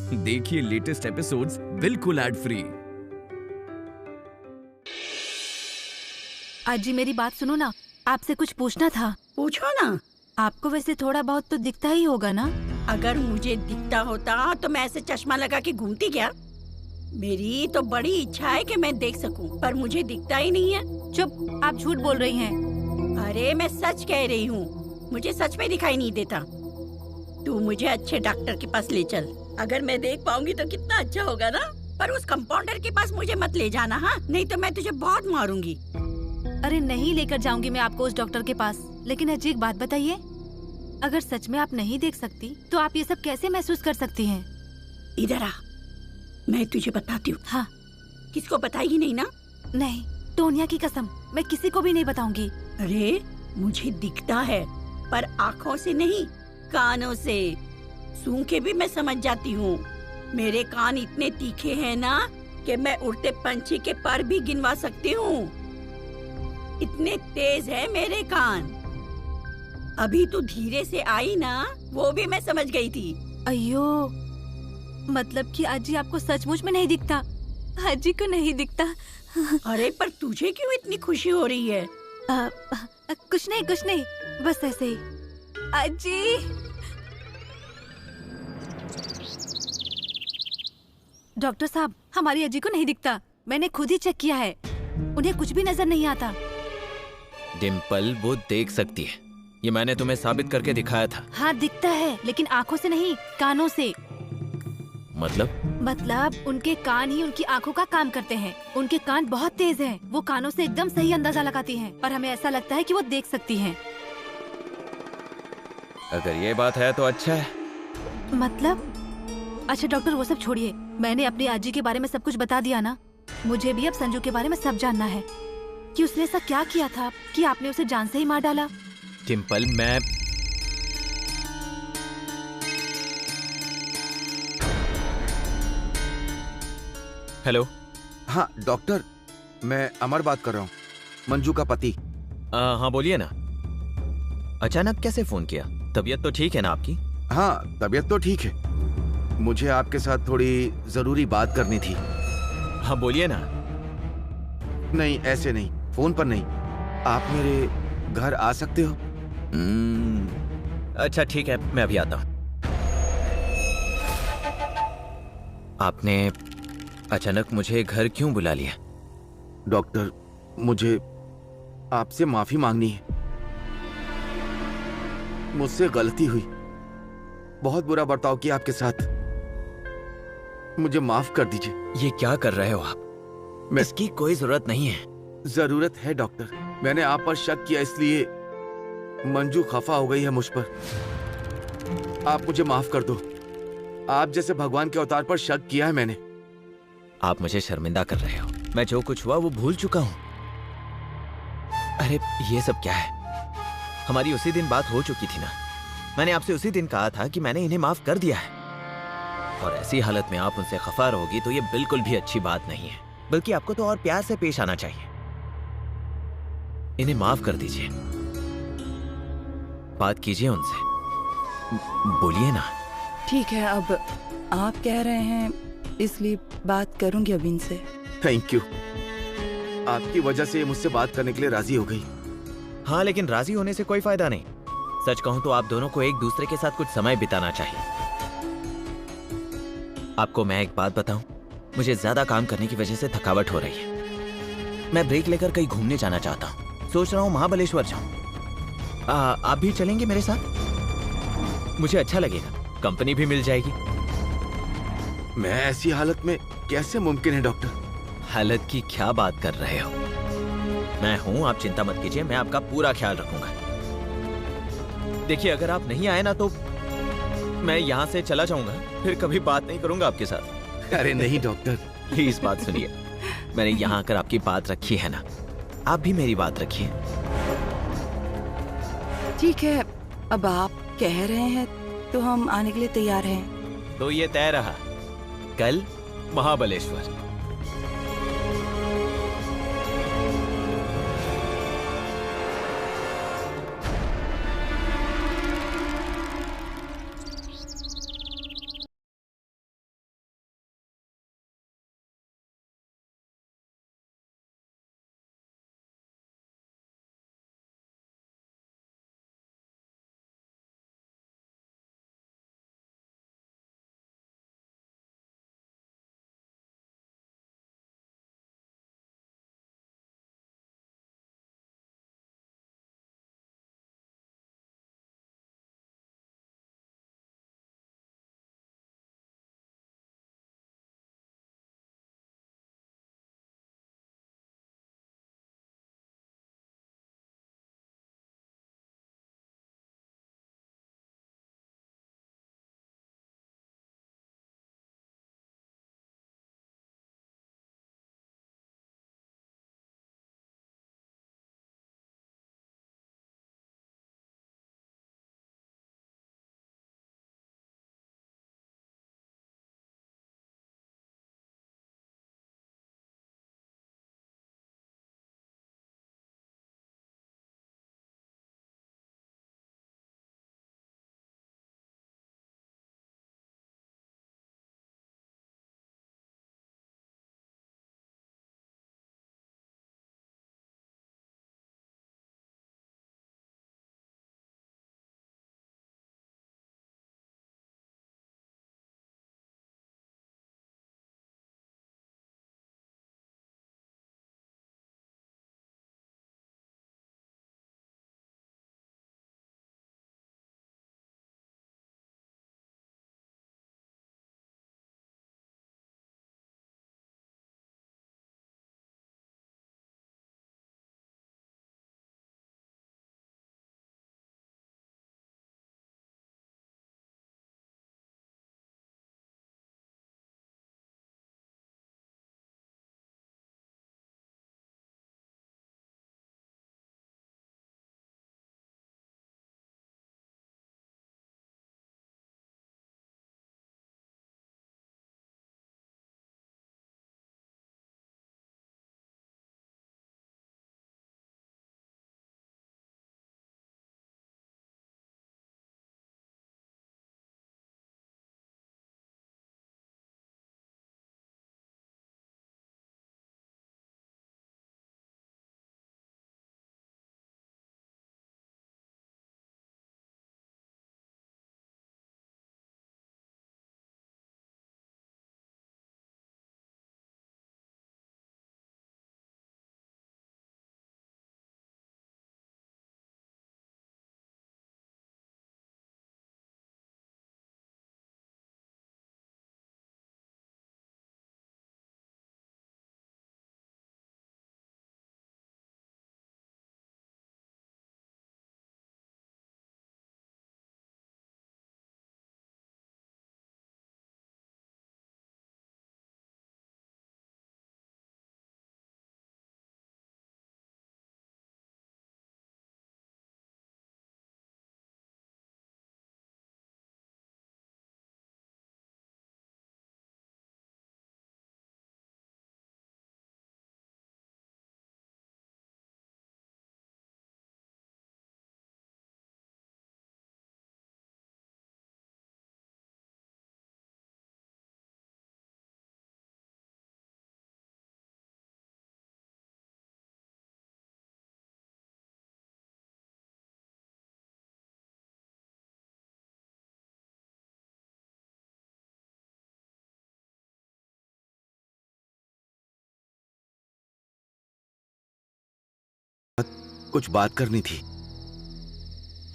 देखिए latest episodes बिल्कुल ad free. आजी मेरी बात सुनो ना, आपसे कुछ पूछना था। पूछो ना। आपको वैसे थोड़ा बहुत तो दिखता ही होगा ना? अगर मुझे दिखता होता तो मैं ऐसे चश्मा लगा के घूमती क्या? मेरी तो बड़ी इच्छा है कि मैं देख सकूं, पर मुझे दिखता ही नहीं है। चुप, आप झूठ बोल रही हैं। अरे मैं सच कह रही हूँ, मुझे सच में दिखाई नहीं देता। तू मुझे अच्छे डॉक्टर के पास ले चल, अगर मैं देख पाऊंगी तो कितना अच्छा होगा ना। पर उस कंपाउंडर के पास मुझे मत ले जाना, हाँ? नहीं तो मैं तुझे बहुत मारूंगी। अरे नहीं लेकर जाऊंगी मैं आपको उस डॉक्टर के पास। लेकिन अजी एक बात बताइए, अगर सच में आप नहीं देख सकती तो आप ये सब कैसे महसूस कर सकती हैं? इधर आ, मैं तुझे बताती हूँ। हाँ। किसको बताएगी नहीं ना? नहीं, टोनिया की कसम, मैं किसी को भी नहीं बताऊंगी। अरे मुझे दिखता है, पर आँखों से नहीं, कानों से। सूंघ के भी मैं समझ जाती हूँ। मेरे कान इतने तीखे हैं ना कि मैं उड़ते पंछी के पर भी गिनवा सकती हूँ। इतने तेज है मेरे कान। अभी तू धीरे से आई ना, वो भी मैं समझ गई थी। अयो, मतलब कि आजी आपको सचमुच में नहीं दिखता? आजी को नहीं दिखता? अरे पर तुझे क्यों इतनी खुशी हो रही है? कुछ नहीं, बस ऐसे ही। आजी, डॉक्टर साहब, हमारी अजी को नहीं दिखता। मैंने खुद ही चेक किया है, उन्हें कुछ भी नजर नहीं आता। डिम्पल, वो देख सकती है, ये मैंने तुम्हें साबित करके दिखाया था। हाँ दिखता है, लेकिन आँखों से नहीं, कानों से। मतलब उनके कान ही उनकी आँखों का काम करते हैं। उनके कान बहुत तेज हैं, वो कानों से एकदम सही अंदाजा लगाती हैं, और हमें ऐसा लगता है कि वो देख सकती हैं। अगर ये बात है तो अच्छा है। मतलब? अच्छा डॉक्टर, वो सब छोड़िए, मैंने अपनी आजी के बारे में सब कुछ बता दिया ना। मुझे भी अब संजू के बारे में सब जानना है कि उसने ऐसा क्या किया था कि आपने उसे जान से ही मार डाला। डिम्पल, मैं हेलो। हाँ डॉक्टर, मैं अमर बात कर रहा हूँ, मंजू का पति। हाँ बोलिए ना। अचानक कैसे फोन किया? तबीयत तो ठीक है ना आपकी? हाँ तबीयत तो ठीक है, मुझे आपके साथ थोड़ी जरूरी बात करनी थी। हाँ बोलिए ना। नहीं ऐसे नहीं, फोन पर नहीं, आप मेरे घर आ सकते हो? अच्छा ठीक है, मैं अभी आता हूँ। आपने अचानक मुझे घर क्यों बुला लिया? डॉक्टर, मुझे आपसे माफी मांगनी है। मुझसे गलती हुई, बहुत बुरा बर्ताव किया आपके साथ, मुझे माफ कर दीजिए। ये क्या कर रहे हो आप? इसकी कोई जरूरत नहीं है। जरूरत है डॉक्टर, मैंने आप पर शक किया, इसलिए मंजू खफा हो गई है मुझ पर। आप मुझे माफ कर दो, आप जैसे भगवान के अवतार पर शक किया है मैंने। आप मुझे शर्मिंदा कर रहे हो। मैं जो कुछ हुआ वो भूल चुका हूँ। अरे ये सब क्या है? हमारी उसी दिन बात हो चुकी थी ना। मैंने आपसे उसी दिन कहा था कि मैंने इन्हें माफ कर दिया है, और ऐसी हालत में आप उनसे खफा रहोगी तो ये बिल्कुल भी अच्छी बात नहीं है। बल्कि आपको तो और प्यार से पेश आना चाहिए। इन्हें माफ कर दीजिए, बात कीजिए उनसे, बोलिए ना। ठीक है, अब आप कह रहे हैं इसलिए बात करूंगी अब इनसे। थैंक यू, आपकी वजह से मुझसे बात करने के लिए राजी हो गई। हाँ, लेकिन राजी होने से कोई फायदा नहीं। सच कहूं तो आप दोनों को एक दूसरे के साथ कुछ समय बिताना चाहिए। आपको मैं एक बात बताऊं, मुझे ज्यादा काम करने की वजह से थकावट हो रही है। मैं ब्रेक लेकर कहीं घूमने जाना चाहता हूं। सोच रहा हूं महाबलेश्वर जाऊं। आप भी चलेंगे मेरे साथ? मुझे अच्छा लगेगा, कंपनी भी मिल जाएगी। मैं ऐसी हालत में कैसे मुमकिन है डॉक्टर? हालत की क्या बात कर रहे हो? मैं हूं, आप चिंता मत कीजिए, मैं आपका पूरा ख्याल रखूंगा। देखिए, अगर आप नहीं आए ना तो मैं यहाँ से चला जाऊंगा, फिर कभी बात नहीं करूंगा आपके साथ। अरे नहीं डॉक्टर, प्लीज बात सुनिए। मैंने यहाँ आकर आपकी बात रखी है ना, आप भी मेरी बात रखिए। ठीक है, अब आप कह रहे हैं तो हम आने के लिए तैयार हैं। तो ये तय रहा, कल महाबलेश्वर। कुछ बात करनी थी।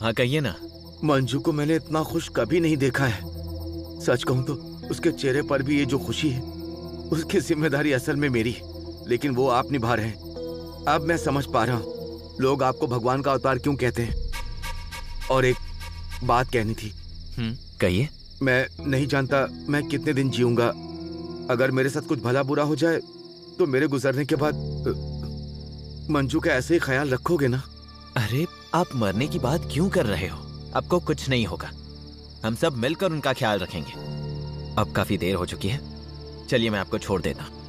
हाँ कहिए ना। मंजू को मैंने इतना खुश कभी नहीं देखा है। सच कहूं तो उसके चेहरे पर भी ये जो खुशी है, उसकी जिम्मेदारी असल में मेरी है, लेकिन वो आप निभा रहे हैं। अब मैं समझ पा रहा हूँ लोग आपको भगवान का अवतार क्यों कहते हैं। और एक बात कहनी थी। कहिए। मैं नहीं जानता मैं कितने दिन जीऊंगा। अगर मेरे साथ कुछ भला बुरा हो जाए तो मेरे गुजरने के बाद मंजू का ऐसे ही ख्याल रखोगे ना? अरे आप मरने की बात क्यों कर रहे हो? आपको कुछ नहीं होगा। हम सब मिलकर उनका ख्याल रखेंगे। अब काफी देर हो चुकी है, चलिए मैं आपको छोड़ देता हूं।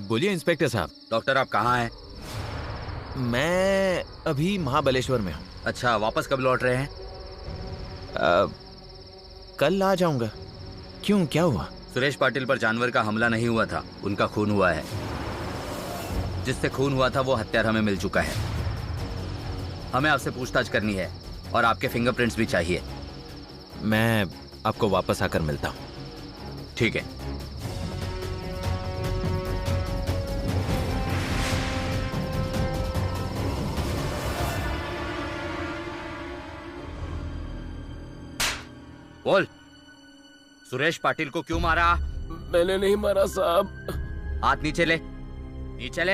बोलिए इंस्पेक्टर साहब। डॉक्टर आप कहाँ हैं? मैं अभी महाबलेश्वर में हूँ। अच्छा, वापस कब लौट रहे हैं? कल आ जाऊंगा। क्यों, क्या हुआ? सुरेश पाटिल पर जानवर का हमला नहीं हुआ था, उनका खून हुआ है। जिससे खून हुआ था वो हत्यारा हमें मिल चुका है। हमें आपसे पूछताछ करनी है और आपके फिंगरप्रिंट्स भी चाहिए। मैं आपको वापस आकर मिलता हूँ। ठीक है। बोल, सुरेश पाटिल को क्यों मारा? मैंने नहीं मारा साहब। हाथ नीचे ले, नीचे ले।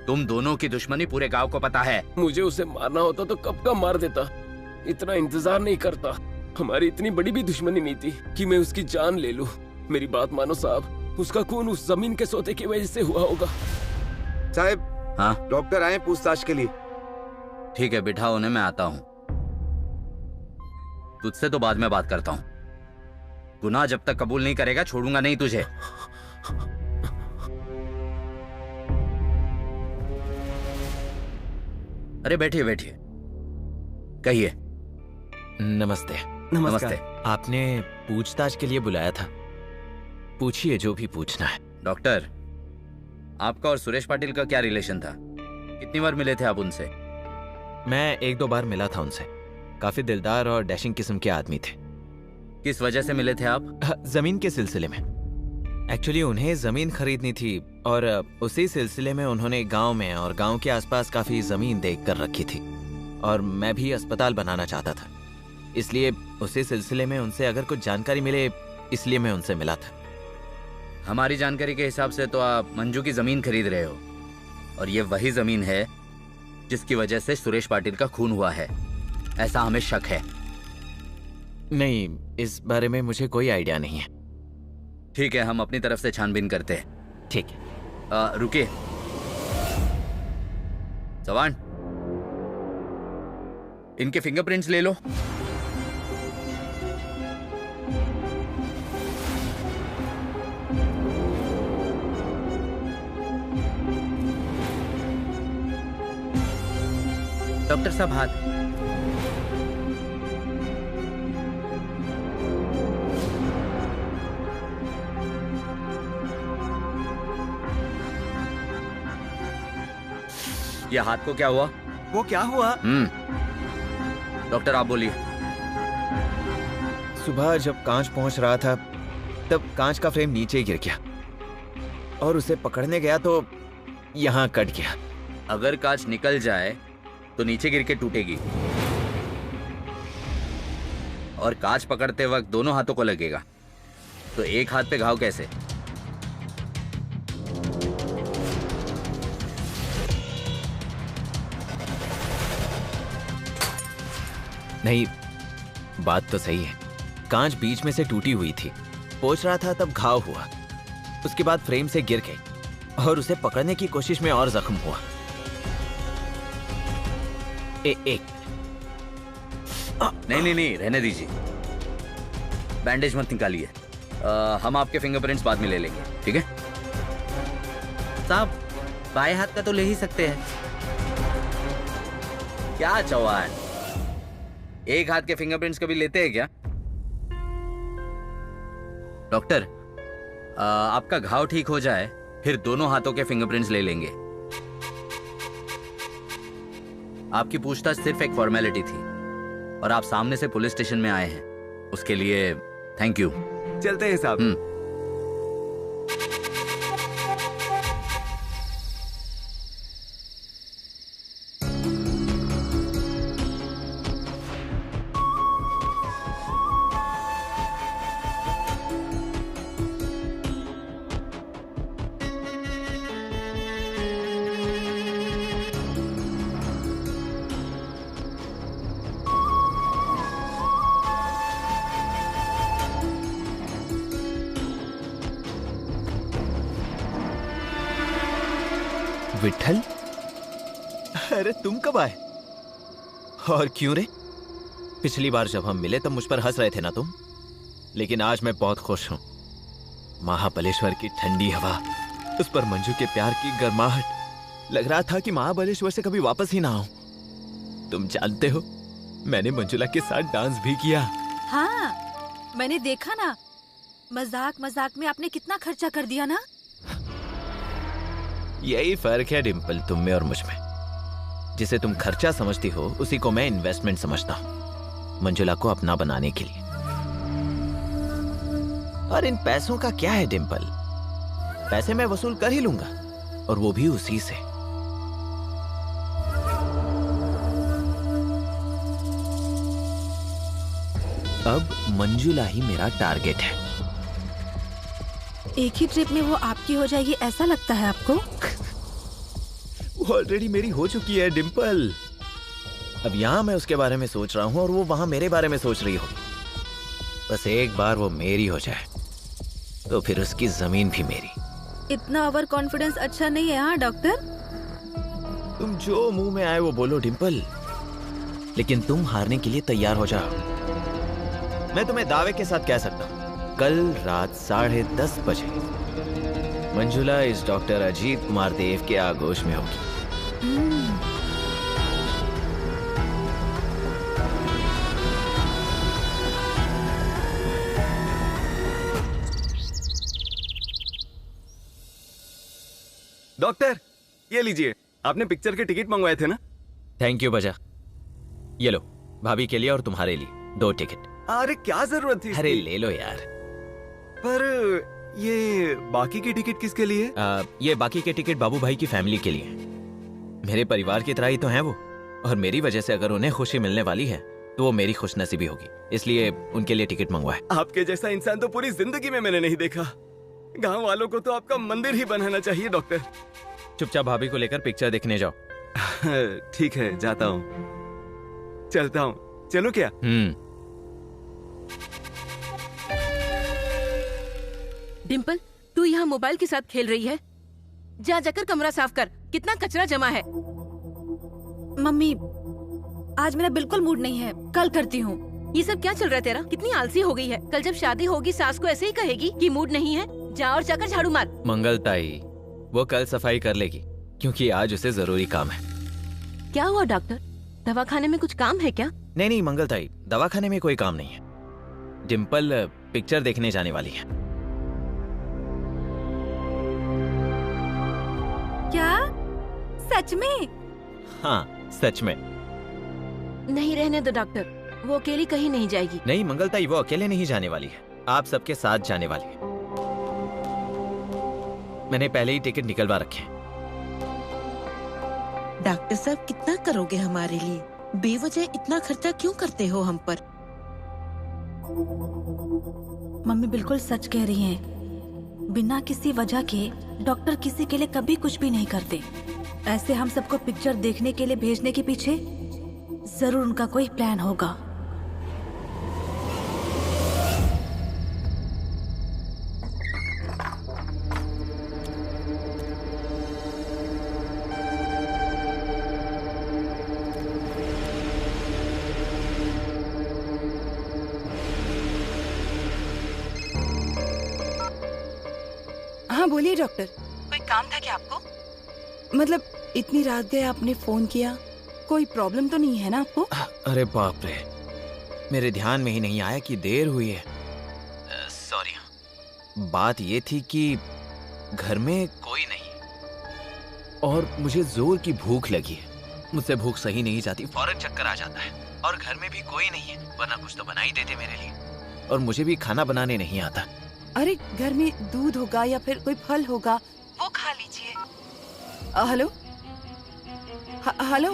तुम दोनों की दुश्मनी पूरे गांव को पता है। मुझे उसे मारना होता तो कब का मार देता, इतना इंतजार नहीं करता। हमारी इतनी बड़ी भी दुश्मनी नहीं थी कि मैं उसकी जान ले लूं। मेरी बात मानो साहब, उसका खून उस जमीन के सौदे की वजह से हुआ होगा। साहब। हाँ डॉक्टर आए पूछताछ के लिए। ठीक है, बिठाओ उन्हें, मैं आता हूँ। तुझसे तो बाद में बात करता हूँ। गुनाह जब तक कबूल नहीं करेगा छोड़ूंगा नहीं तुझे। अरे बैठिए बैठिए, कहिए। नमस्ते। नमस्ते। आपने पूछताछ के लिए बुलाया था, पूछिए जो भी पूछना है। डॉक्टर, आपका और सुरेश पाटिल का क्या रिलेशन था? कितनी बार मिले थे आप उनसे? मैं 1-2 बार मिला था उनसे। काफी दिलदार और डैशिंग किस्म के आदमी थे। किस वजह से मिले थे आप? जमीन के सिलसिले में। एक्चुअली उन्हें जमीन खरीदनी थी और उसी सिलसिले में उन्होंने गांव में और गांव के आसपास काफी जमीन देख कर रखी थी और मैं भी अस्पताल बनाना चाहता था, इसलिए उसी सिलसिले में उनसे अगर कुछ जानकारी मिले इसलिए मैं उनसे मिला था। हमारी जानकारी के हिसाब से तो आप मंजू की जमीन खरीद रहे हो और ये वही जमीन है जिसकी वजह से सुरेश पाटिल का खून हुआ है, ऐसा हमें शक है। नहीं, इस बारे में मुझे कोई आइडिया नहीं है। ठीक है, हम अपनी तरफ से छानबीन करते हैं। ठीक है। रुकिए सवान, इनके फिंगरप्रिंट्स ले लो। डॉक्टर साहब हाथ। ये हाथ को क्या हुआ? वो क्या हुआ? डॉक्टर आप बोलिए। सुबह जब कांच पहुंच रहा था तब कांच का फ्रेम नीचे गिर गया और उसे पकड़ने गया तो यहाँ कट गया। अगर कांच निकल जाए तो नीचे गिर के टूटेगी और कांच पकड़ते वक्त दोनों हाथों को लगेगा, तो एक हाथ पे घाव कैसे? नहीं, बात तो सही है, कांच बीच में से टूटी हुई थी पोंछ रहा था तब घाव हुआ। उसके बाद फ्रेम से गिर गई और उसे पकड़ने की कोशिश में और जख्म हुआ। एक नहीं, रहने दीजिए। बैंडेज मत निकालिए। हम आपके फिंगरप्रिंट्स बाद में ले लेंगे, ठीक है? साहब, बाएं हाथ का तो ले ही सकते हैं। क्या चौहान, एक हाथ के फिंगरप्रिंट्स कभी लेते हैं क्या? डॉक्टर, आपका घाव ठीक हो जाए फिर दोनों हाथों के फिंगरप्रिंट्स ले लेंगे। आपकी पूछताछ सिर्फ एक फॉर्मेलिटी थी और आप सामने से पुलिस स्टेशन में आए हैं, उसके लिए थैंक यू। चलते हैं साहब। विठल, अरे तुम कब आए और क्यों रे? पिछली बार जब हम मिले तब मुझ पर हंस रहे थे ना तुम, लेकिन आज मैं बहुत खुश हूं। महाबलेश्वर की ठंडी हवा, उस पर मंजू के प्यार की गर्माहट, लग रहा था कि महाबलेश्वर से कभी वापस ही ना आऊं। तुम जानते हो, मैंने मंजुला के साथ डांस भी किया। हाँ, मैंने देखा ना। मजाक मजाक में आपने कितना खर्चा कर दिया ना। यही फर्क है डिम्पल, तुम में और मुझ में। जिसे तुम खर्चा समझती हो उसी को मैं इन्वेस्टमेंट समझता हूं, मंजुला को अपना बनाने के लिए। और इन पैसों का क्या है डिम्पल, पैसे मैं वसूल कर ही लूंगा, और वो भी उसी से। अब मंजुला ही मेरा टारगेट है। एक ही ट्रिप में वो आपकी हो जाएगी ऐसा लगता है आपको? वो ऑलरेडी मेरी हो चुकी है डिम्पल। अब यहाँ मैं उसके बारे में सोच रहा हूँ और वो वहां मेरे बारे में सोच रही हो। बस एक बार वो मेरी हो जाए तो फिर उसकी जमीन भी मेरी। इतना ओवर कॉन्फिडेंस अच्छा नहीं है। हाँ डॉक्टर, तुम जो मुंह में आए वो बोलो डिम्पल, लेकिन तुम हारने के लिए तैयार हो जाओ। मैं तुम्हें दावे के साथ कह सकता हूँ, कल रात 10:30 बजे मंजुला इस डॉक्टर अजीत कुमार देव के आगोश में होगी। डॉक्टर, ये लीजिए, आपने पिक्चर के टिकट मंगवाए थे ना? थैंक यू बजा। ये लो, भाभी के लिए और तुम्हारे लिए 2 टिकट। अरे क्या जरूरत थी? अरे ले लो यार। पर ये बाकी की टिकट किसके लिए? ये बाकी के टिकट बाबू भाई की फैमिली के लिए। मेरे परिवार की तरह ही तो हैं वो, और मेरी वजह से अगर उन्हें खुशी मिलने वाली है तो वो मेरी खुशनसीबी होगी, इसलिए उनके लिए टिकट मंगवाए। आपके जैसा इंसान तो पूरी जिंदगी में मैंने नहीं देखा। गांव वालों को तो आपका मंदिर ही बनाना चाहिए डॉक्टर। चुपचाप भाभी को लेकर पिक्चर देखने जाओ। ठीक है, जाता हूँ, चलता हूँ। चलो क्या? डिम्पल, तू यहाँ मोबाइल के साथ खेल रही है? जा जाकर कमरा साफ कर, कितना कचरा जमा है। मम्मी, आज मेरा बिल्कुल मूड नहीं है, कल करती हूँ। ये सब क्या चल रहा है तेरा? कितनी आलसी हो गई है। कल जब शादी होगी सास को ऐसे ही कहेगी कि मूड नहीं है। जा और जाकर झाड़ू मार। मंगलताई, वो कल सफाई कर लेगी, क्योंकि आज उसे जरूरी काम है। क्या हुआ डॉक्टर, दवाखाने में कुछ काम है क्या? नहीं मंगलताई, दवाखाने में कोई काम नहीं है। डिम्पल पिक्चर देखने जाने वाली है। क्या? सच में? हाँ, सच में। नहीं, रहने दो डॉक्टर, वो अकेली कहीं नहीं जाएगी। नहीं मंगलताई, वो अकेले नहीं जाने वाली है, आप सबके साथ जाने वाली है। मैंने पहले ही टिकट निकलवा रखे। डॉक्टर साहब, कितना करोगे हमारे लिए? बेवजह इतना खर्चा क्यों करते हो हम पर? मम्मी बिल्कुल सच कह रही हैं। बिना किसी वजह के डॉक्टर किसी के लिए कभी कुछ भी नहीं करते। ऐसे हम सबको पिक्चर देखने के लिए भेजने के पीछे जरूर उनका कोई प्लान होगा। बोलिए डॉक्टर, कोई काम था क्या आपको? मतलब इतनी रात गए आपने फोन किया, कोई प्रॉब्लम तो नहीं है ना आपको? अरे बाप रे, मेरे ध्यान में ही नहीं आया कि देर हुई है। सॉरी। बात ये थी कि घर में कोई नहीं और मुझे जोर की भूख लगी है। मुझसे भूख सही नहीं जाती, फौरन चक्कर आ जाता है। और घर में भी कोई नहीं है, वरना कुछ तो बना ही देते मेरे लिए। और मुझे भी खाना बनाने नहीं आता। अरे घर में दूध होगा या फिर कोई फल होगा, वो खा लीजिए। हेलो हेलो,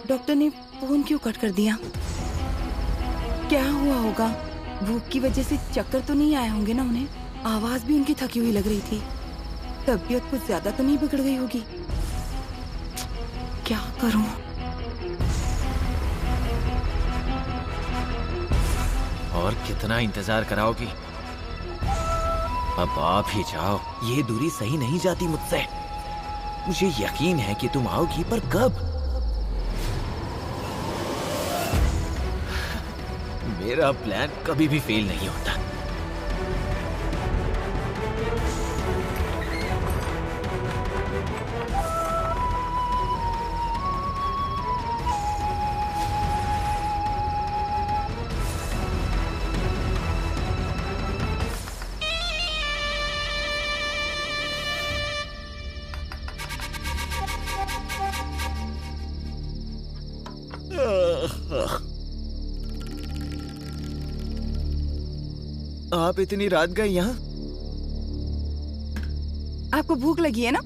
डॉक्टर ने फोन क्यों कट कर दिया? क्या हुआ होगा? भूख की वजह से चक्कर तो नहीं आए होंगे ना उन्हें? आवाज भी उनकी थकी हुई लग रही थी। तबीयत कुछ ज्यादा तो नहीं बिगड़ गई होगी? क्या करूं? और कितना इंतजार कराओगी? अब आप ही जाओ, ये दूरी सही नहीं जाती मुझसे। मुझे यकीन है कि तुम आओगी, पर कब? मेरा प्लान कभी भी फेल नहीं होता। आप इतनी रात गए यहाँ? आपको भूख लगी है ना,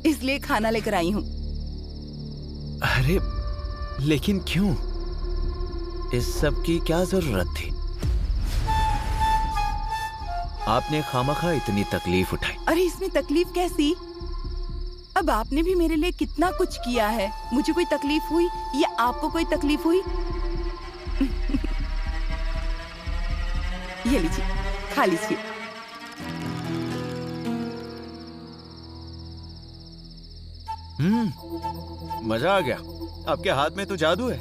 इसलिए खाना लेकर आई हूँ। अरे लेकिन क्यों? इस सब की क्या जरूरत थी? आपने खामखा इतनी तकलीफ उठाई। अरे इसमें तकलीफ कैसी? अब आपने भी मेरे लिए कितना कुछ किया है। मुझे कोई तकलीफ हुई या आपको कोई तकलीफ हुई? ये लीजिए, खा लीजिए। मजा आ गया। आपके हाथ में तो जादू है।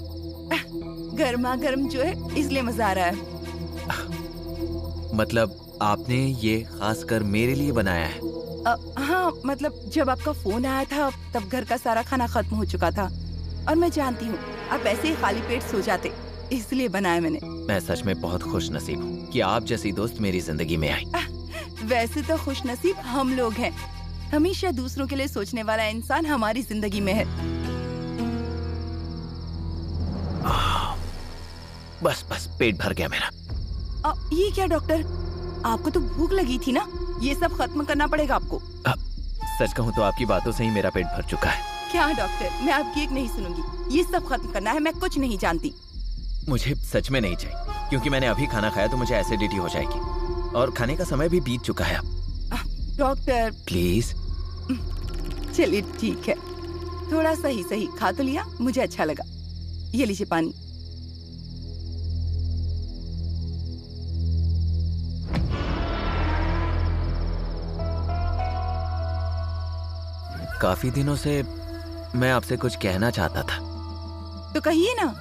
गर्मा गर्म जो है, इसलिए मजा आ रहा है। मतलब आपने ये खासकर मेरे लिए बनाया है? हाँ, मतलब जब आपका फोन आया था तब घर का सारा खाना खत्म हो चुका था और मैं जानती हूँ आप ऐसे ही खाली पेट सो जाते, इसलिए बनाया मैंने। मैं सच में बहुत खुश नसीब हूँ कि आप जैसी दोस्त मेरी जिंदगी में आई। वैसे तो खुश नसीब हम लोग हैं। हमेशा दूसरों के लिए सोचने वाला इंसान हमारी जिंदगी में है। बस बस, पेट भर गया मेरा। ये क्या डॉक्टर, आपको तो भूख लगी थी ना? ये सब खत्म करना पड़ेगा आपको। सच कहूँ तो आपकी बातों से ही मेरा पेट भर चुका है। क्या डॉक्टर, मैं आपकी एक नहीं सुनूंगी। ये सब खत्म करना है, मैं कुछ नहीं जानती। मुझे सच में नहीं चाहिए, क्योंकि मैंने अभी खाना खाया तो मुझे एसिडिटी हो जाएगी और खाने का समय भी बीत चुका है अब। Doctor please. चलिए ठीक है, थोड़ा सही सही खा तो लिया, मुझे अच्छा लगा। ये लीजिए पानी। काफी दिनों से मैं आपसे कुछ कहना चाहता था। तो कहिए ना।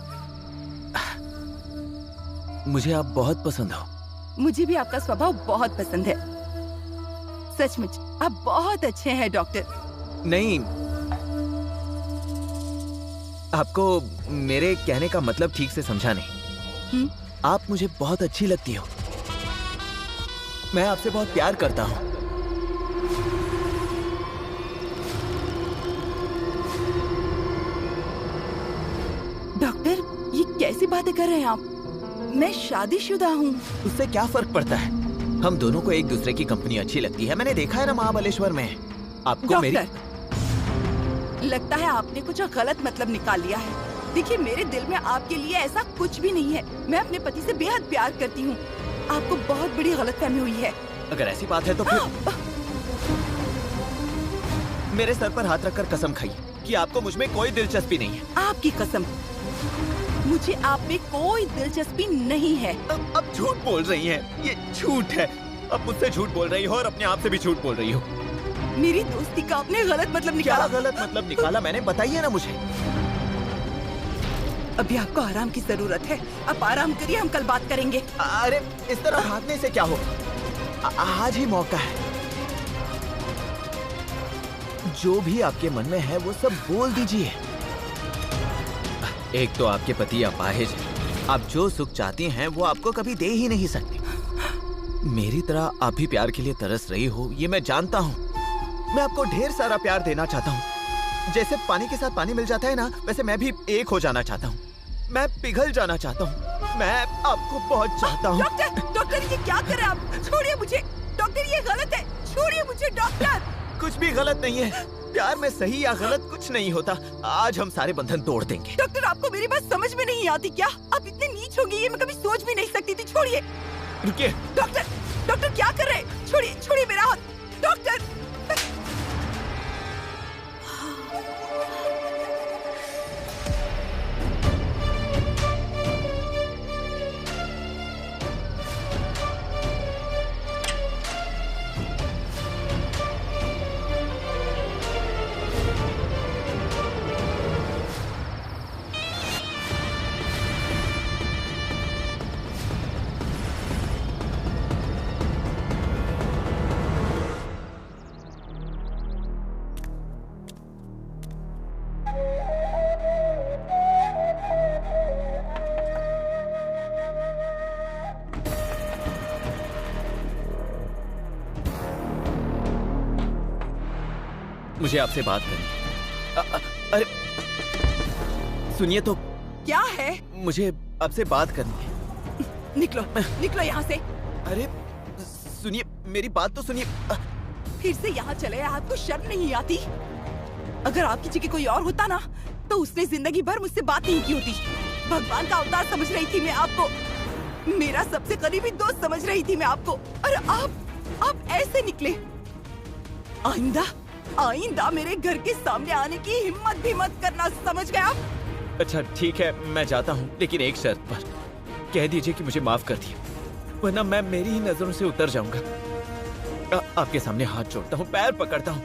मुझे आप बहुत पसंद हो। मुझे भी आपका स्वभाव बहुत पसंद है। सचमुच आप बहुत अच्छे हैं डॉक्टर। नहीं, आपको मेरे कहने का मतलब ठीक से समझा नहीं। आप मुझे बहुत अच्छी लगती हो। मैं आपसे बहुत प्यार करता हूँ। डॉक्टर, ये कैसी बातें कर रहे हैं आप? मैं शादीशुदा हूँ। उससे क्या फर्क पड़ता है? हम दोनों को एक दूसरे की कंपनी अच्छी लगती है। मैंने देखा है ना महाबलेश्वर में। आपको मेरी... लगता है आपने कुछ गलत मतलब निकाल लिया है। देखिए, मेरे दिल में आपके लिए ऐसा कुछ भी नहीं है। मैं अपने पति से बेहद प्यार करती हूँ। आपको बहुत बड़ी गलतफहमी हुई है। अगर ऐसी बात है तो फिर मेरे सर पर हाथ रखकर कसम खाइए कि आपको मुझ में कोई दिलचस्पी नहीं है। आपकी कसम, मुझे आप में कोई दिलचस्पी नहीं है। अब झूठ बोल रही हैं। ये झूठ है। अब मुझसे झूठ बोल रही हो और अपने आप से भी झूठ बोल रही हो। मेरी दोस्ती का आपने गलत मतलब निकाला। क्या गलत मतलब निकाला मैंने? बताइए ना मुझे। अभी आपको आराम की जरूरत है। आप आराम करिए, हम कल बात करेंगे। अरे इस तरह भागने से क्या होगा? आज ही मौका है। जो भी आपके मन में है वो सब बोल दीजिए। एक तो आपके पति अपाहिज हैं। आप जो सुख चाहती हैं वो आपको कभी दे ही नहीं सकती। मेरी तरह आप भी प्यार के लिए तरस रही हो, ये मैं जानता हूँ। मैं आपको ढेर सारा प्यार देना चाहता हूँ। जैसे पानी के साथ पानी मिल जाता है ना, वैसे मैं भी एक हो जाना चाहता हूँ। मैं पिघल जाना चाहता हूँ। मैं आपको बहुत चाहता हूँ। डॉक्टर ये क्या कर रहे हैं आप? छोड़िए मुझे डॉक्टर, ये गलत है। छोड़िए मुझे डॉक्टर। कुछ भी गलत नहीं है। प्यार में सही या गलत कुछ नहीं होता। आज हम सारे बंधन तोड़ देंगे। डॉक्टर आपको मेरी बात समझ में नहीं आती क्या? आप इतने नीच होंगे ये मैं कभी सोच भी नहीं सकती थी। छोड़िए। रुकिए। डॉक्टर क्या कर रहे हैं? छोड़िए छोड़िए मेरा हाथ। डॉक्टर मुझे आपसे बात करनी। अरे सुनिए तो। क्या है? मुझे आपसे बात करनी है। निकलो यहाँ से। अरे सुनिए, मेरी बात तो सुनिए। फिर से यहाँ चले आए, आपको शर्म नहीं आती? अगर आपकी जगह कोई और होता ना तो उसने जिंदगी भर मुझसे बात नहीं की होती। भगवान का अवतार समझ रही थी मैं आपको, मेरा सबसे करीबी दोस्त समझ रही थी मैं आपको, और आप ऐसे निकले। आइंदा मेरे घर के सामने आने की हिम्मत भी मत करना, समझ गए आप? अच्छा ठीक है, मैं जाता हूँ, लेकिन एक शर्त पर। कह दीजिए कि मुझे माफ कर दिए, वरना मैं मेरी ही नजरों से उतर जाऊंगा। आपके सामने हाथ जोड़ता हूँ, पैर पकड़ता हूँ।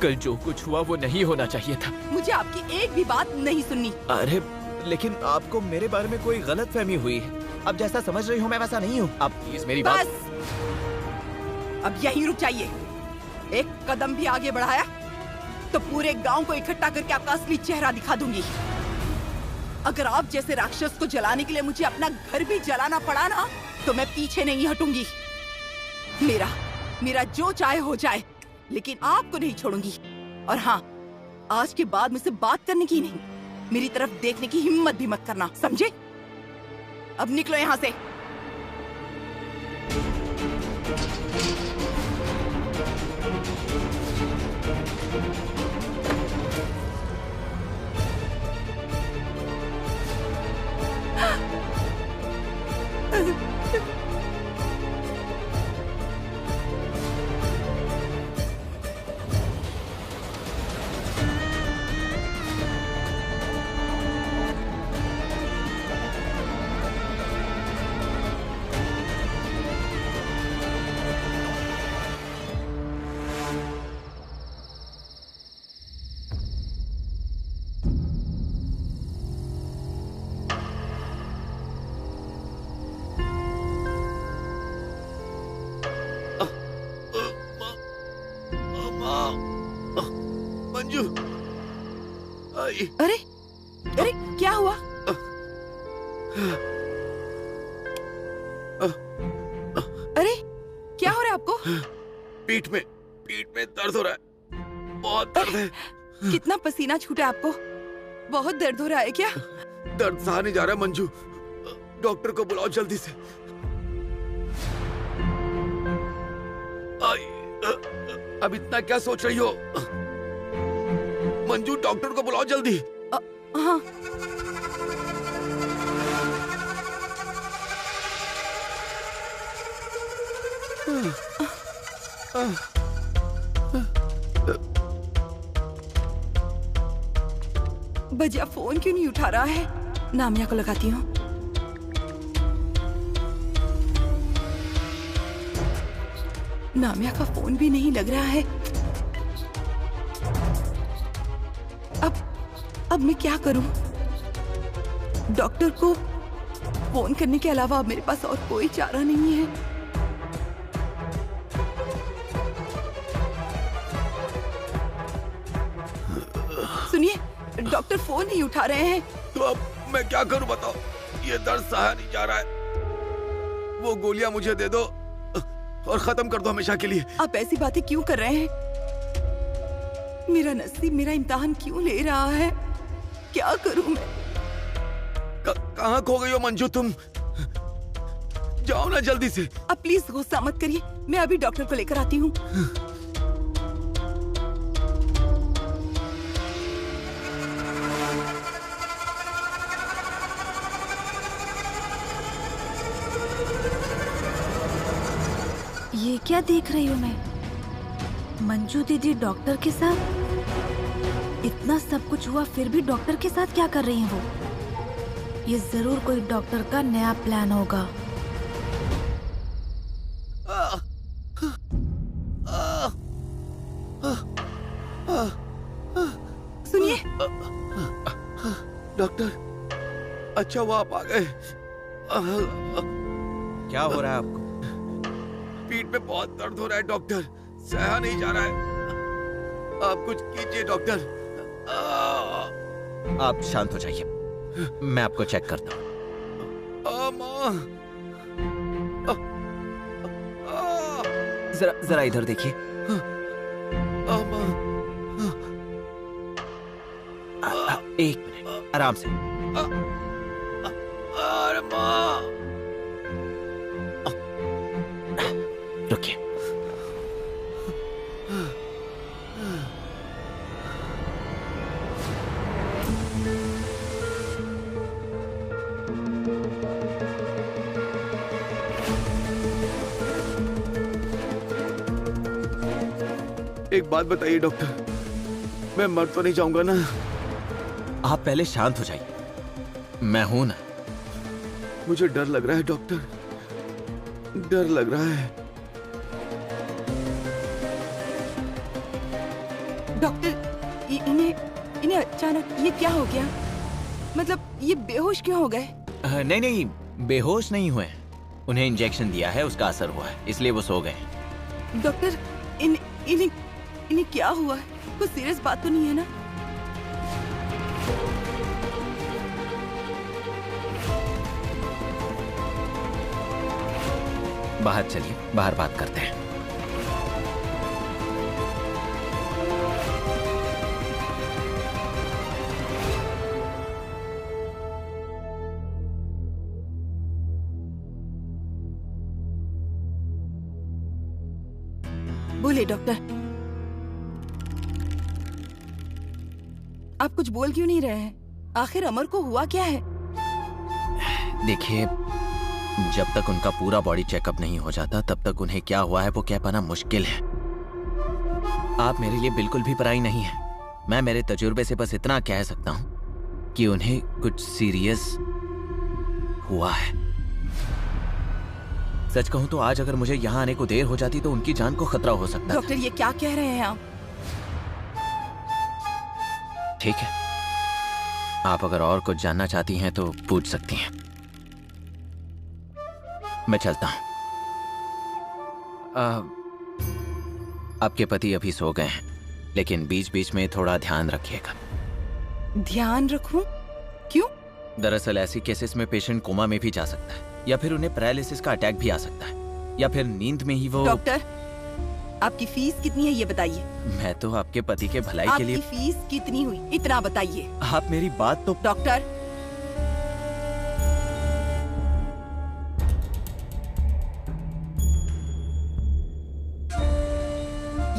कल जो कुछ हुआ वो नहीं होना चाहिए था। मुझे आपकी एक भी बात नहीं सुननी। अरे लेकिन आपको मेरे बारे में कोई गलतफहमी हुई है। अब जैसा समझ रही हूँ मैं वैसा नहीं हूँ। आप प्लीज मेरी बात। अब यहीं रुक जाइए। एक कदम भी आगे बढ़ाया तो पूरे गांव को इकट्ठा करके आपका असली चेहरा दिखा दूंगी। अगर आप जैसे राक्षस को जलाने के लिए मुझे अपना घर भी जलाना पड़ा ना तो मैं पीछे नहीं हटूंगी। मेरा जो चाहे हो जाए, लेकिन आपको नहीं छोड़ूंगी। और हाँ, आज के बाद मुझसे बात करने की नहीं, मेरी तरफ देखने की हिम्मत भी मत करना, समझे? अब निकलो यहाँ से। मंजू, अरे क्या हुआ? अरे क्या हो रहा है आपको? पीठ में दर्द हो रहा है, बहुत दर्द है। कितना पसीना छूटा आपको? बहुत दर्द हो रहा है क्या? दर्द सहा नहीं जा रहा मंजू, डॉक्टर को बुलाओ जल्दी से। अब इतना क्या सोच रही हो मंजू? डॉक्टर को बुलाओ जल्दी। हाँ। भैया फोन क्यों नहीं उठा रहा है? नामिया को लगाती हूँ। नामिया का फोन भी नहीं लग रहा है। अब मैं क्या करूं? डॉक्टर को फोन करने के अलावा अब मेरे पास और कोई चारा नहीं है। डॉक्टर फोन नहीं उठा रहे हैं। तो अब मैं क्या करूं बताओ? ये दर्द सहा नहीं जा रहा है। वो गोलियां मुझे दे दो और खत्म कर दो हमेशा के लिए। आप ऐसी बातें क्यों कर रहे हैं? मेरा नसीब मेरा इम्तिहान क्यों ले रहा है? क्या करूं मैं? कहाँ खो गई हो मंजू तुम? जाओ ना जल्दी से। अब प्लीज गुस्सा मत करिए, मैं अभी डॉक्टर को लेकर आती हूँ। ये क्या देख रही हूँ मैं? मंजू दीदी डॉक्टर के साथ? इतना सब कुछ हुआ फिर भी डॉक्टर के साथ क्या कर रही हैं वो? ये जरूर कोई डॉक्टर का नया प्लान होगा। सुनिए डॉक्टर, अच्छा वो आप आ गए। क्या हो रहा है आपको? पीठ में बहुत दर्द हो रहा है डॉक्टर, सहा नहीं जा रहा है। आप कुछ कीजिए डॉक्टर। आप शांत हो जाइए, मैं आपको चेक करता हूँ। जरा इधर देखिए। एक मिनट, आराम से। रुकिए। एक बात बताइए डॉक्टर, मैं मर तो नहीं जाऊंगा ना? आप पहले शांत हो जाइए, मैं हूं ना। मुझे डर लग रहा है डॉक्टर, डर लग रहा है। डॉक्टर, इन्हें अचानक ये क्या हो गया? मतलब ये बेहोश क्यों हो गए? नहीं, बेहोश नहीं हुए। उन्हें इंजेक्शन दिया है, उसका असर हुआ है, इसलिए वो सो गए। डॉक्टर, इन्हें क्या हुआ है? कुछ सीरियस बात तो नहीं है ना? बाहर चलिए, बाहर बात करते हैं। बोलिए डॉक्टर, आप कुछ बोल क्यों नहीं रहे हैं? आखिर अमर को हुआ क्या है? देखिए, जब तक उनका पूरा बॉडी चेकअप नहीं हो जाता तब तक उन्हें क्या हुआ है वो कह पाना मुश्किल है। आप मेरे लिए बिल्कुल भी पराई नहीं है। मैं मेरे तजुर्बे से बस इतना कह सकता हूँ कि उन्हें कुछ सीरियस हुआ है। सच कहूँ तो आज अगर मुझे यहाँ आने को देर हो जाती तो उनकी जान को खतरा हो सकता था। डॉक्टर, ये क्या कह रहे हैं आप? ठीक है, आप अगर और कुछ जानना चाहती हैं तो पूछ सकती हैं। मैं चलता हूं। आपके पति अभी सो गए हैं, लेकिन बीच बीच में थोड़ा ध्यान रखिएगा। ध्यान रखूं? क्यों? दरअसल ऐसी केसेस में पेशेंट कोमा में भी जा सकता है, या फिर उन्हें पैरालिसिस का अटैक भी आ सकता है, या फिर नींद में ही वो। डॉक्टर, आपकी फीस कितनी है ये बताइए। मैं तो आपके पति के भलाई के लिए। आपकी फीस कितनी हुई इतना बताइए। आप मेरी बात तो। डॉक्टर,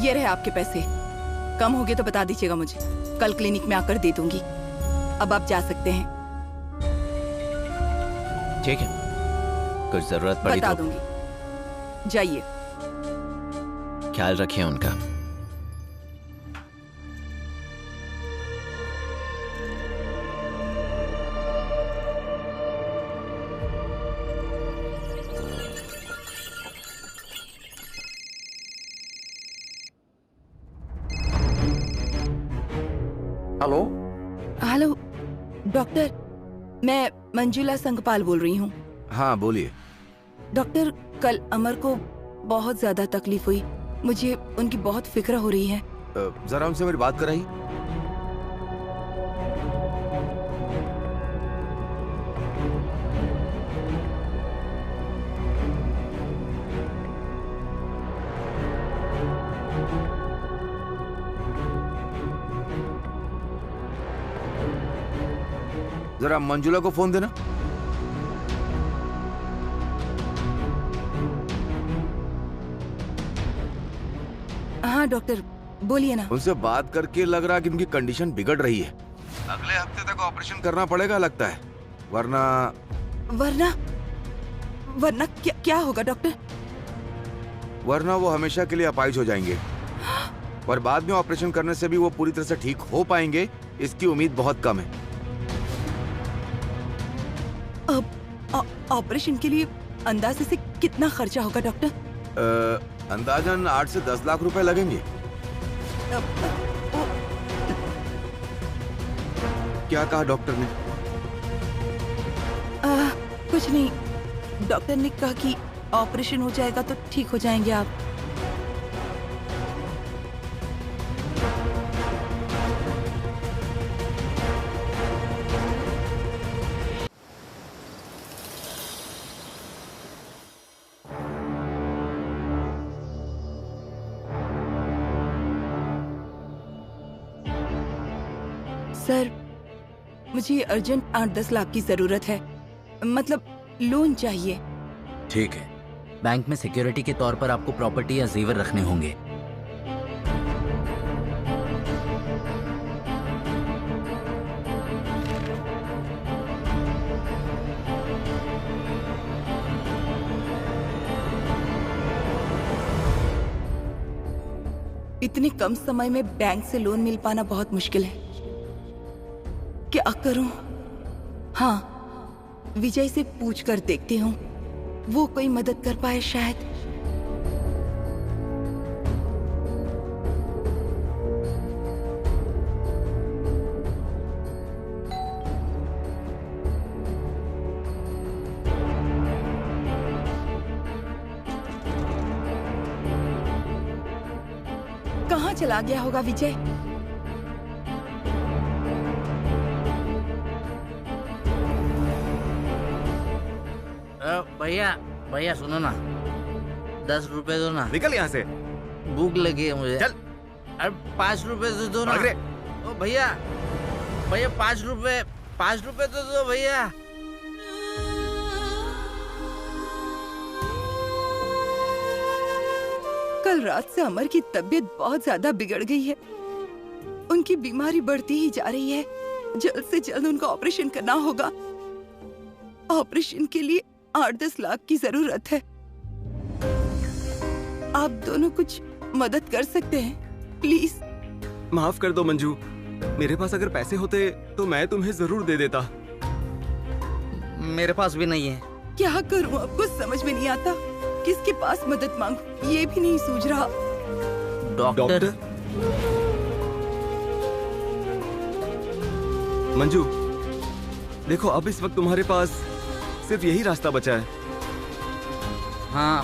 ये रहे आपके पैसे। कम हो गए तो बता दीजिएगा मुझे, कल क्लिनिक में आकर दे दूंगी। अब आप जा सकते हैं। ठीक है, कुछ जरूरत पड़ी बता तो दूंगी। जाइए। ख्याल रखिए उनका। हेलो हेलो डॉक्टर, मैं मंजुला संगपाल बोल रही हूँ। हाँ बोलिए। डॉक्टर, कल अमर को बहुत ज्यादा तकलीफ हुई। मुझे उनकी बहुत फिक्र हो रही है। जरा उनसे मेरी बात कराइए। जरा मंजुला को फोन देना। हाँ डॉक्टर, बोलिए ना। उनसे बात करके लग रहा है कि उनकी कंडीशन बिगड़ रही है। अगले हफ्ते तक ऑपरेशन करना पड़ेगा लगता है, वरना वरना क्या होगा डॉक्टर? वरना वो हमेशा के लिए अपाहिज हो जाएंगे और बाद में ऑपरेशन करने से भी वो पूरी तरह से ठीक हो पाएंगे, इसकी उम्मीद बहुत कम है। अब ऑपरेशन के लिए अंदाजे से कितना खर्चा होगा डॉक्टर? अंदाजन 8 से 10 लाख रुपए लगेंगे। क्या कहा डॉक्टर ने? कुछ नहीं, डॉक्टर ने कहा कि ऑपरेशन हो जाएगा तो ठीक हो जाएंगे आप। सर, मुझे अर्जेंट 8-10 लाख की जरूरत है, मतलब लोन चाहिए। ठीक है, बैंक में सिक्योरिटी के तौर पर आपको प्रॉपर्टी या जेवर रखने होंगे। इतने कम समय में बैंक से लोन मिल पाना बहुत मुश्किल है। क्या करूं? हाँ, विजय से पूछ कर देखती हूँ, वो कोई मदद कर पाए शायद। कहाँ चला गया होगा विजय? भैया सुनो ना, 10 रुपए दो ना। निकल यहाँ से, भूख लगी है मुझे। चल। अरे 5 रुपए दे दो ना। ओ भैया 5 रुपए तो दो भैया। कल रात से अमर की तबीयत बहुत ज्यादा बिगड़ गई है। उनकी बीमारी बढ़ती ही जा रही है। जल्द से जल्द उनका ऑपरेशन करना होगा। ऑपरेशन के लिए 8-10 लाख की जरूरत है। आप दोनों कुछ मदद कर सकते हैं प्लीज? माफ कर दो मंजू, मेरे पास अगर पैसे होते तो मैं तुम्हें जरूर दे देता। मेरे पास भी नहीं है। क्या करूं, अब कुछ समझ में नहीं आता। किसके पास मदद मांगूं, ये भी नहीं सूझ रहा। डॉक्टर? मंजू देखो, अब इस वक्त तुम्हारे पास सिर्फ यही रास्ता बचा है। हाँ,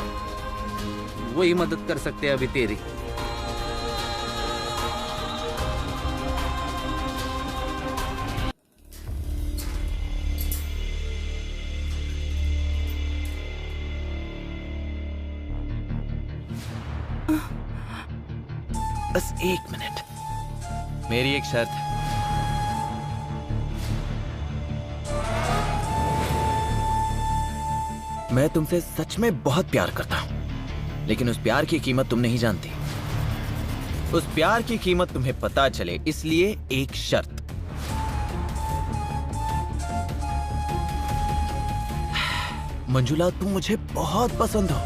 वही मदद कर सकते हैं अभी तेरी। बस 1 मिनट, मेरी एक शर्त है। मैं तुमसे सच में बहुत प्यार करता हूं, लेकिन उस प्यार की कीमत तुम नहीं जानती। उस प्यार की कीमत तुम्हें पता चले, इसलिए एक शर्त। मंजुला, तुम मुझे बहुत पसंद हो।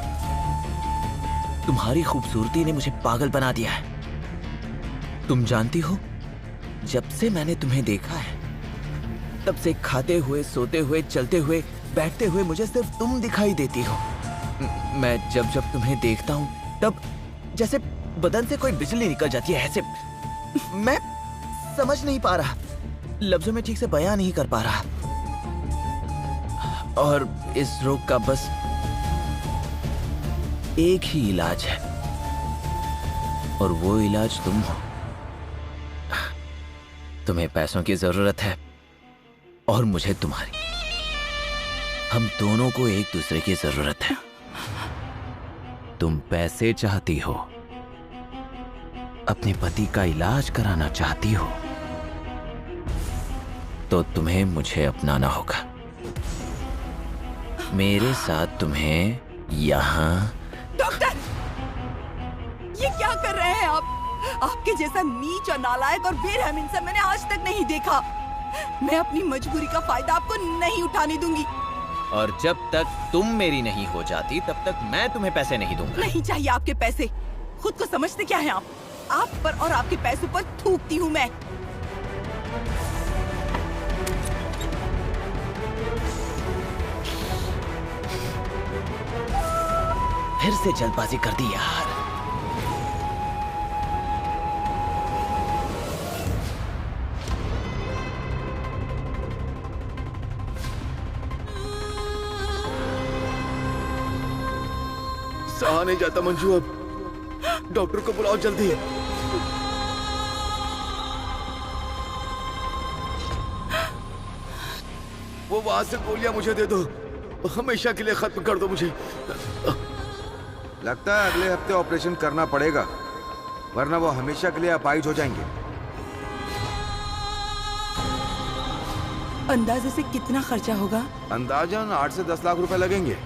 तुम्हारी खूबसूरती ने मुझे पागल बना दिया है। तुम जानती हो, जब से मैंने तुम्हें देखा है, तब से खाते हुए, सोते हुए, चलते हुए, बैठते हुए मुझे सिर्फ तुम दिखाई देती हो। मैं जब जब तुम्हें देखता हूं, तब जैसे बदन से कोई बिजली निकल जाती है। ऐसे मैं समझ नहीं पा रहा, लफ्जों में ठीक से बयां नहीं कर पा रहा। और इस रोग का बस एक ही इलाज है, और वो इलाज तुम हो। तुम्हें पैसों की जरूरत है और मुझे तुम्हारी। हम दोनों को एक दूसरे की जरूरत है। तुम पैसे चाहती हो, अपने पति का इलाज कराना चाहती हो, तो तुम्हें मुझे अपनाना होगा। मेरे साथ तुम्हें यहाँ। डॉक्टर, ये क्या कर रहे हैं आप? आपके जैसा नीच और नालायक और बेरहम इंसान मैंने आज तक नहीं देखा। मैं अपनी मजबूरी का फायदा आपको नहीं उठाने दूंगी। और जब तक तुम मेरी नहीं हो जाती तब तक मैं तुम्हें पैसे नहीं दूंगा। नहीं चाहिए आपके पैसे। खुद को समझते क्या हैं आप? आप पर और आपके पैसों पर थूकती हूँ मैं। फिर से जल्दबाजी कर दी यार। सहा नहीं जाता मंजू, अब डॉक्टर को बुलाओ जल्दी। वो वहां से गोलियां मुझे दे दो, हमेशा के लिए खत्म कर दो मुझे। लगता है अगले हफ्ते ऑपरेशन करना पड़ेगा, वरना वो हमेशा के लिए अपाहिज हो जाएंगे। अंदाजे से कितना खर्चा होगा? अंदाजन 8 से 10 लाख रुपए लगेंगे।